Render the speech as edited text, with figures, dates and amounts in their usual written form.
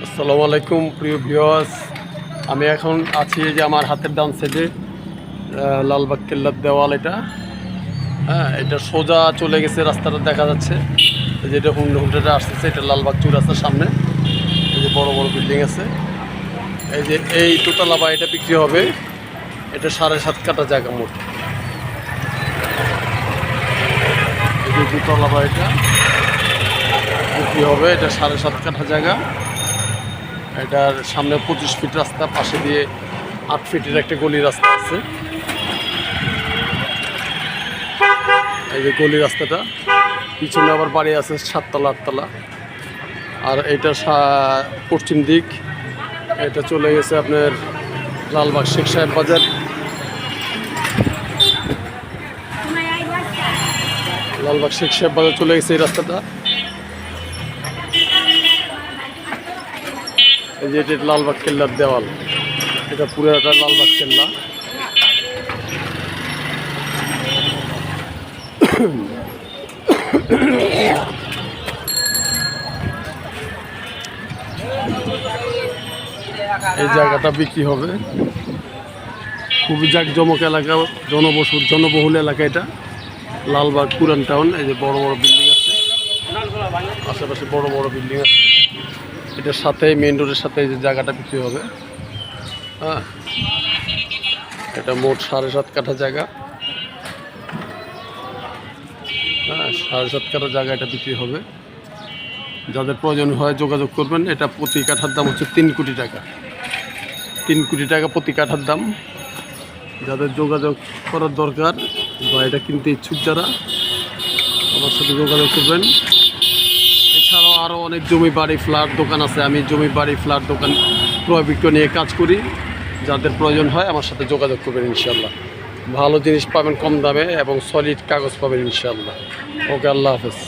আসসালামু আলাইকুম প্রিয় ভিউয়ার্স। আমি এখন আছি যে আমার হাতের ডান সাইডে লালবাগ কেল্লার দেওয়াল এটা। হ্যাঁ, এটা সোজা চলে গেছে, রাস্তাটা দেখা যাচ্ছে। যেটা হুন্ডাটা আসতেছে, এটা লালবাগ চৌরাস্তার সামনে। এই যে বড় বড় বিল্ডিং আছে। এই যে এই দোতলা বাড়িটা বিক্রি হবে। এটা 7.5 কাঠা জায়গা মোট। এই যে দোতলা বাড়িটা বিক্রি হবে, এটা 7.5 কাঠা জায়গা। এটার সামনে 25 ফিট রাস্তা, পাশে দিয়ে 8 ফিটের একটা গলি রাস্তা আছে। এই যে গলি রাস্তাটা, পিছনে আবার বাড়ি আছে 7 তলা 8 তলা। আর এটা পশ্চিম দিক, এটা চলে গেছে আপনার লালবাগ শেখ সাহেব বাজার। লালবাগ শেখ সাহেব বাজার চলে গেছে এই রাস্তাটা। এই যে এটা লালবাগ কেল্লার দেওয়াল, এটা পুরোটা লালবাগ কেল্লা। এই জায়গাটা বিক্রি হবে, খুবই জাঁকজমক এলাকা, জনবহুল এলাকা এটা লালবাগ পুরান টাউন। এই যে বড় বড় বিল্ডিং আছে, আশেপাশে বড় বড় বিল্ডিং আছে। এটার সাথে মেইন রোডের সাথে এই যে জায়গাটা বিক্রি হবে। হ্যাঁ, এটা মোট 7.5 কাঠা জায়গা। হ্যাঁ, 7.5 কাঠা জায়গা এটা বিক্রি হবে। যাদের প্রয়োজন হয় যোগাযোগ করবেন। এটা প্রতি কাঠার দাম হচ্ছে 3 কোটি টাকা। 3 কোটি টাকা প্রতি কাঠার দাম। যাদের যোগাযোগ করার দরকার বা এটা কিনতে ইচ্ছুক যারা, আমার সাথে যোগাযোগ করবেন। এছাড়াও আরও অনেক জমি বাড়ি ফ্ল্যাট দোকান আছে। আমি জমি বাড়ি ফ্ল্যাট দোকান ক্রয় বিক্রয় নিয়ে কাজ করি। যাদের প্রয়োজন হয় আমার সাথে যোগাযোগ করবেন ইনশাল্লাহ। ভালো জিনিস পাবেন কম দামে এবং সলিড কাগজ পাবেন ইনশাল্লাহ। ওকে, আল্লাহ হাফেজ।